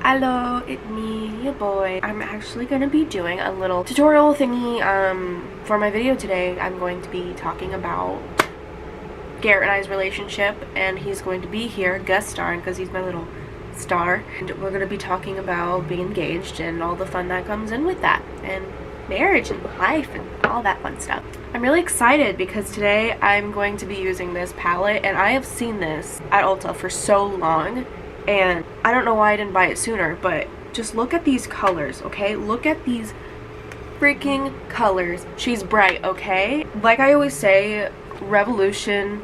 Hello, it's me, your boy. I'm actually going to be doing a little tutorial thingy for my video today. I'm going to be talking about Garrett and I's relationship, and he's going to be here guest starring because he's my little star. And we're going to be talking about being engaged and all the fun that comes in with that, and marriage and life and all that fun stuff. I'm really excited because today I'm going to be using this palette, and I have seen this at Ulta for so long. And I don't know why I didn't buy it sooner, but just look at these colors, okay? Look at these freaking colors. She's bright, okay? Like I always say, Revolution,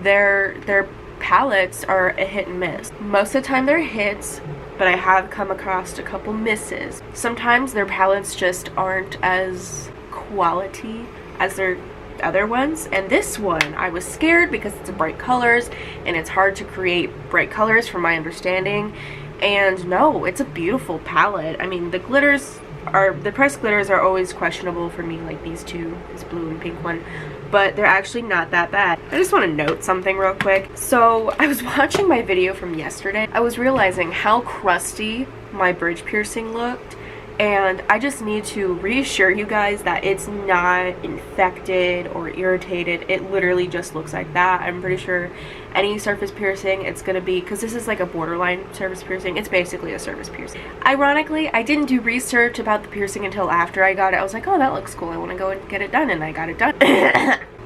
their palettes are a hit and miss. Most of the time they're hits, but I have come across a couple misses. Sometimes their palettes just aren't as quality as their other ones, and this one I was scared because it's bright colors and it's hard to create bright colors from my understanding. And no, it's a beautiful palette. I mean, the pressed glitters are always questionable for me, like these two, this blue and pink one, but they're actually not that bad. I just want to note something real quick. So I was watching my video from yesterday. I was realizing how crusty my bridge piercing looked, and I just need to reassure you guys that it's not infected or irritated. It literally just looks like that. I'm pretty sure any surface piercing, it's gonna be, because this is like a borderline surface piercing, it's basically a surface piercing. Ironically, I didn't do research about the piercing until after I got it. I was like, oh, that looks cool, I want to go and get it done, and I got it done.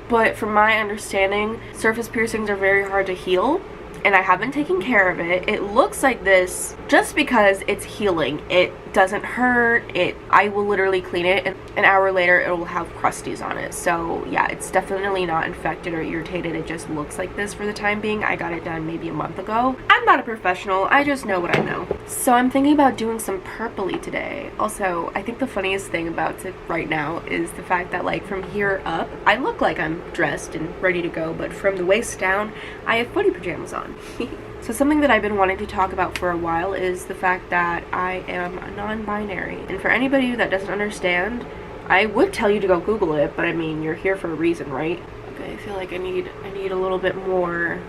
But from my understanding, surface piercings are very hard to heal, and I haven't taken care of it. It looks like this just because it's healing. It doesn't hurt. I will literally clean it, and an hour later it will have crusties on it. So yeah, it's definitely not infected or irritated. It just looks like this for the time being. I got it done maybe a month ago. I'm not a professional. I just know what I know. So I'm thinking about doing some purpley today. Also, I think the funniest thing about it right now is the fact that, like, from here up, I look like I'm dressed and ready to go, but from the waist down, I have footy pajamas on. So something that I've been wanting to talk about for a while is the fact that I am non-binary. And for anybody that doesn't understand, I would tell you to go Google it, but I mean, you're here for a reason, right? Okay, I feel like I need a little bit more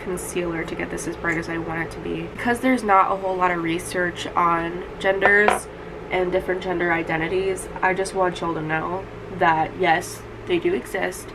concealer to get this as bright as I want it to be. Because there's not a whole lot of research on genders and different gender identities, I just want y'all to know that yes, they do exist.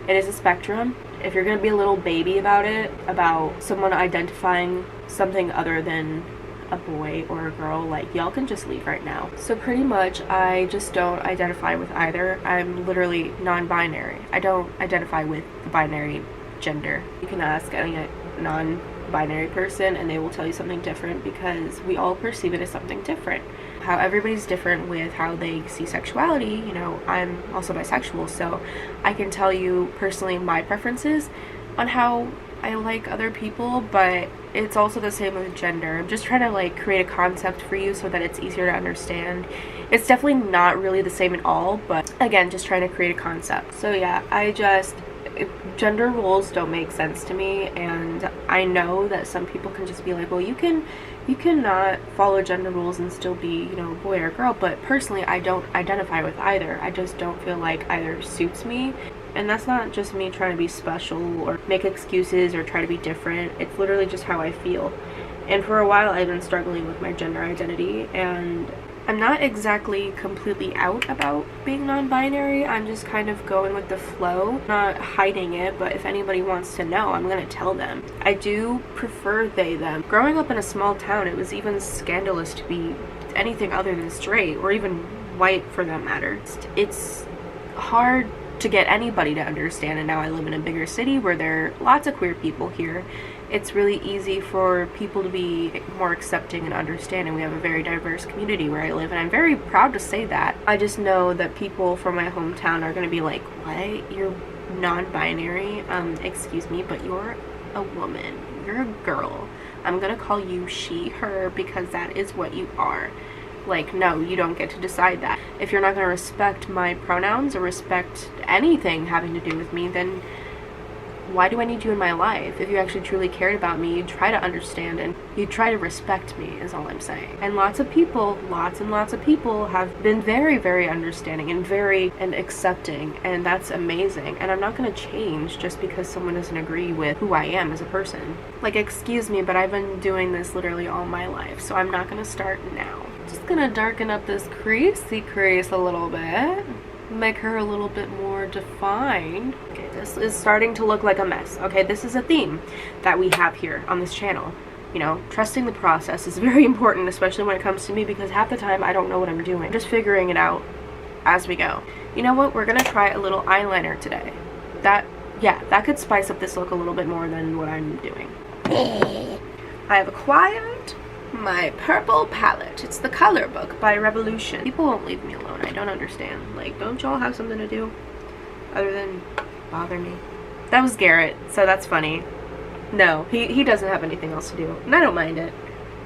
It is a spectrum. If you're gonna be a little baby about it, about someone identifying something other than a boy or a girl, like, y'all can just leave right now. So pretty much, I just don't identify with either. I'm literally non-binary. I don't identify with the binary gender. You can ask any non-binary person and they will tell you something different, because we all perceive it as something different. How everybody's different with how they see sexuality. You know, I'm also bisexual, so I can tell you personally my preferences on how I like other people, but it's also the same with gender. I'm just trying to, like, create a concept for you so that it's easier to understand. It's definitely not really the same at all, but again, just trying to create a concept. So yeah, gender roles don't make sense to me, and I know that some people can just be like, well, you can not follow gender rules and still be, you know, boy or girl, but personally I don't identify with either. I just don't feel like either suits me. And that's not just me trying to be special or make excuses or try to be different. It's literally just how I feel. And for a while I've been struggling with my gender identity, and I'm not exactly completely out about being non-binary. I'm just kind of going with the flow, not hiding it, but if anybody wants to know, I'm gonna tell them. I do prefer they, them. Growing up in a small town, it was even scandalous to be anything other than straight, or even white for that matter. It's hard to get anybody to understand, and now I live in a bigger city where there are lots of queer people here. It's really easy for people to be more accepting and understanding. We have a very diverse community where I live, and I'm very proud to say that. I just know that people from my hometown are going to be like, what? You're non-binary? Excuse me, but you're a woman. You're a girl. I'm going to call you she, her, because that is what you are. Like, no, you don't get to decide that. If you're not going to respect my pronouns or respect anything having to do with me, then Why do I need you in my life? If you actually truly cared about me, you'd try to understand and you'd try to respect me, is all I'm saying. And lots and lots of people have been very, very understanding and accepting, and that's amazing. And I'm not gonna change just because someone doesn't agree with who I am as a person. Like, excuse me, but I've been doing this literally all my life, so I'm not gonna start now. Just gonna darken up this creasy crease a little bit. Make her a little bit more defined. Okay, this is starting to look like a mess. Okay, this is a theme that we have here on this channel. You know, trusting the process is very important, especially when it comes to me, because half the time I don't know what I'm doing. I'm just figuring it out as we go. You know what? We're gonna try a little eyeliner today. That could spice up this look a little bit more than what I'm doing. I have acquired my purple palette. It's the Color Book by Revolution. People won't leave me alone. I don't understand. Like, don't y'all have something to do other than bother me? That was Garrett, so that's funny. No, he doesn't have anything else to do, and I don't mind it.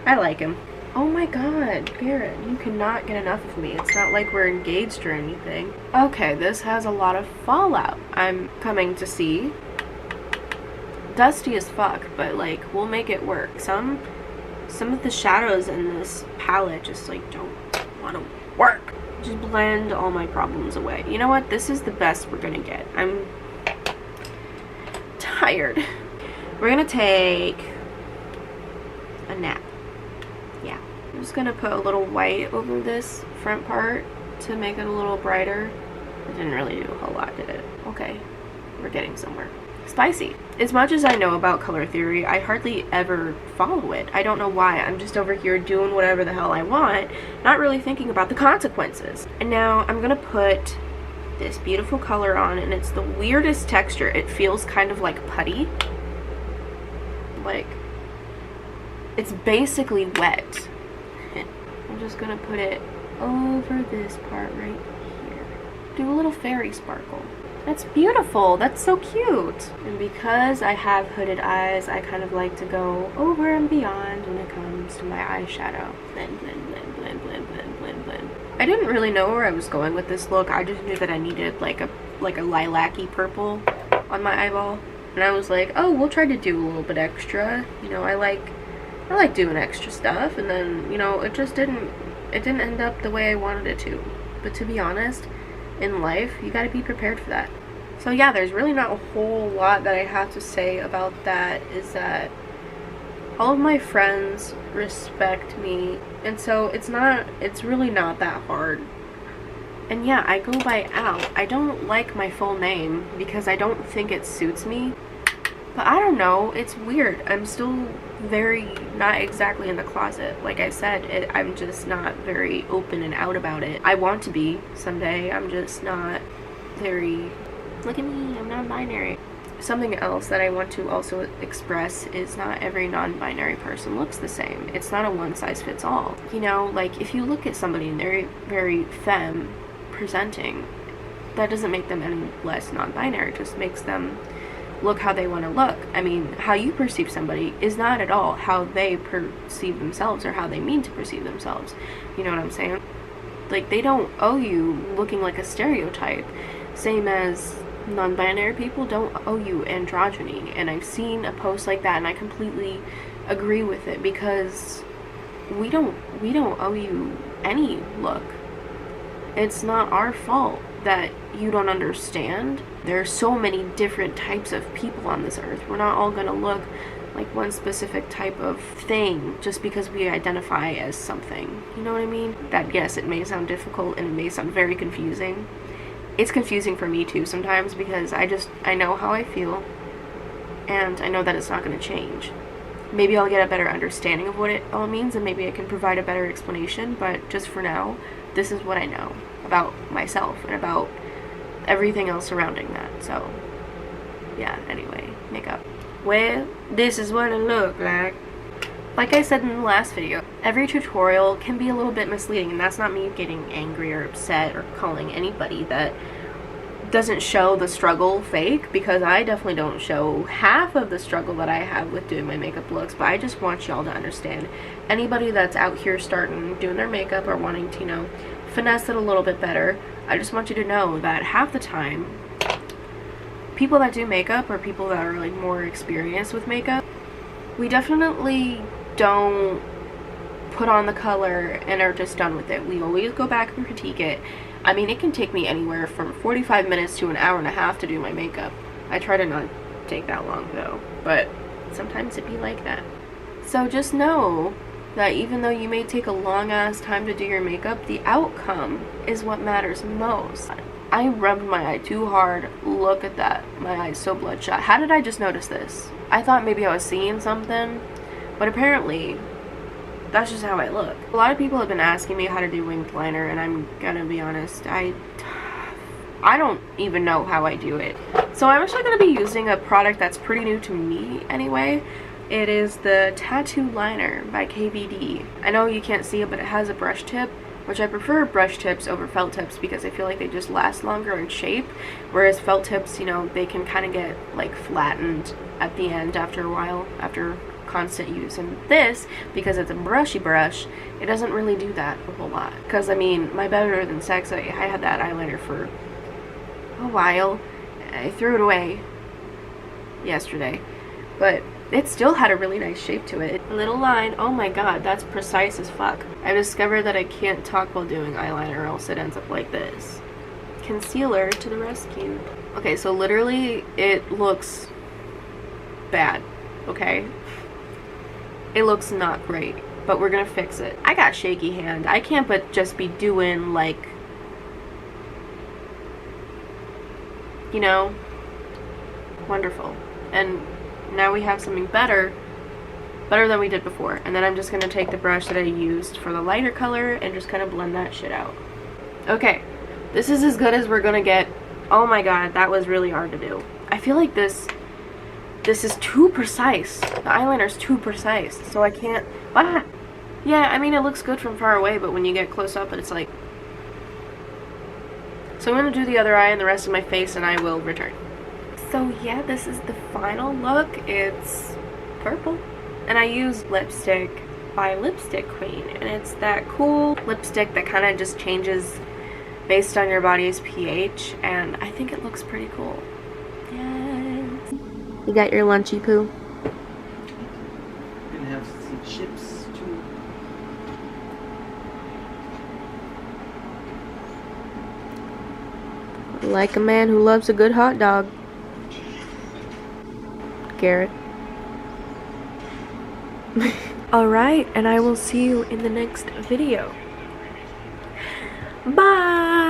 I like him. Oh my god, Garrett, you cannot get enough of me. It's not like we're engaged or anything. Okay, this has a lot of fallout, I'm coming to see. Dusty as fuck, but like, we'll make it work. Some of the shadows in this palette just like don't want to work. Just blend all my problems away. You know what? This is the best we're gonna get. I'm tired. We're gonna take a nap. Yeah. I'm just gonna put a little white over this front part to make it a little brighter. It didn't really do a whole lot, did it? Okay. We're getting somewhere. Spicy. As much as I know about color theory, I hardly ever follow it. I don't know why. I'm just over here doing whatever the hell I want, not really thinking about the consequences. And now I'm gonna put this beautiful color on, and it's the weirdest texture. It feels kind of like putty. Like, it's basically wet. I'm just gonna put it over this part right here. Do a little fairy sparkle. That's beautiful. That's so cute. And because I have hooded eyes, I kind of like to go over and beyond when it comes to my eyeshadow. Blend, blend, blend, blend, blend, blend, blend, blend. I didn't really know where I was going with this look. I just knew that I needed like a lilac-y purple on my eyeball. And I was like, oh, we'll try to do a little bit extra. You know, I like doing extra stuff. And then, you know, it didn't end up the way I wanted it to. But to be honest, in life, you gotta be prepared for that. So yeah, there's really not a whole lot that I have to say about that. Is that all of my friends respect me, and so it's really not that hard. And yeah, I go by Al. I don't like my full name because I don't think it suits me, but I don't know, it's weird. I'm still very not exactly in the closet. Like I said, I'm just not very open and out about it. I want to be someday. I'm just not very, look at me, I'm non-binary. Something else that I want to also express is not every non-binary person looks the same. It's not a one-size-fits-all. You know, like if you look at somebody and they're very femme presenting, that doesn't make them any less non-binary. It just makes them look how they want to look. I mean, how you perceive somebody is not at all how they perceive themselves or how they mean to perceive themselves. You know what I'm saying? Like, they don't owe you looking like a stereotype. Same as non-binary people don't owe you androgyny. And I've seen a post like that and I completely agree with it, because we don't owe you any look. It's not our fault that you don't understand. There are so many different types of people on this earth. We're not all gonna look like one specific type of thing just because we identify as something. You know what I mean? That, yes, it may sound difficult and it may sound very confusing. It's confusing for me too sometimes, because I know how I feel and I know that it's not gonna change. Maybe I'll get a better understanding of what it all means and maybe I can provide a better explanation, but just for now, this is what I know about myself and about everything else surrounding that. So yeah, anyway, makeup. Well, this is what it looked like. Like I said in the last video, every tutorial can be a little bit misleading, and that's not me getting angry or upset or calling anybody that doesn't show the struggle fake, because I definitely don't show half of the struggle that I have with doing my makeup looks. But I just want y'all to understand, anybody that's out here starting doing their makeup or wanting to, you know, finesse it a little bit better, I just want you to know that half the time people that do makeup or people that are like more experienced with makeup, we definitely don't put on the color and are just done with it. We always go back and critique it. I mean, it can take me anywhere from 45 minutes to an hour and a half to do my makeup. I try to not take that long though, but sometimes it be like that. So just know that even though you may take a long ass time to do your makeup, the outcome is what matters most. I rubbed my eye too hard. Look at that. My eye's so bloodshot. How did I just notice this? I thought maybe I was seeing something, but apparently that's just how I look. A lot of people have been asking me how to do winged liner, and I'm gonna be honest, I don't even know how I do it. So I'm actually gonna be using a product that's pretty new to me anyway. It is the Tattoo Liner by KVD. I know you can't see it, but it has a brush tip, which I prefer brush tips over felt tips because I feel like they just last longer in shape, whereas felt tips, you know, they can kind of get like flattened at the end after a while, after constant use. And this, because it's a brushy brush, it doesn't really do that a whole lot. Because I mean, my Better Than Sex, I had that eyeliner for a while. I threw it away yesterday, but it still had a really nice shape to it. A little line, oh my god, that's precise as fuck. I discovered that I can't talk while doing eyeliner or else it ends up like this. Concealer to the rescue. Okay, so literally it looks bad, okay? It looks not great, but we're gonna fix it. I got shaky hand. I can't but just be doing like, you know, wonderful. And now we have something better than we did before. And then I'm just gonna take the brush that I used for the lighter color and just kind of blend that shit out. Okay, this is as good as we're gonna get. Oh my god, that was really hard to do. I feel like this is too precise. The eyeliner's too precise, so I can't. Ah! Yeah, I mean, it looks good from far away, but when you get close up, it's like. So I'm gonna do the other eye and the rest of my face, and I will return. So yeah, this is the final look. It's purple. And I use lipstick by Lipstick Queen. And it's that cool lipstick that kind of just changes based on your body's pH. And I think it looks pretty cool. Yes. You got your lunchy poo? Gonna have some chips too. Like a man who loves a good hot dog. Garrett. Alright, and I will see you in the next video. Bye!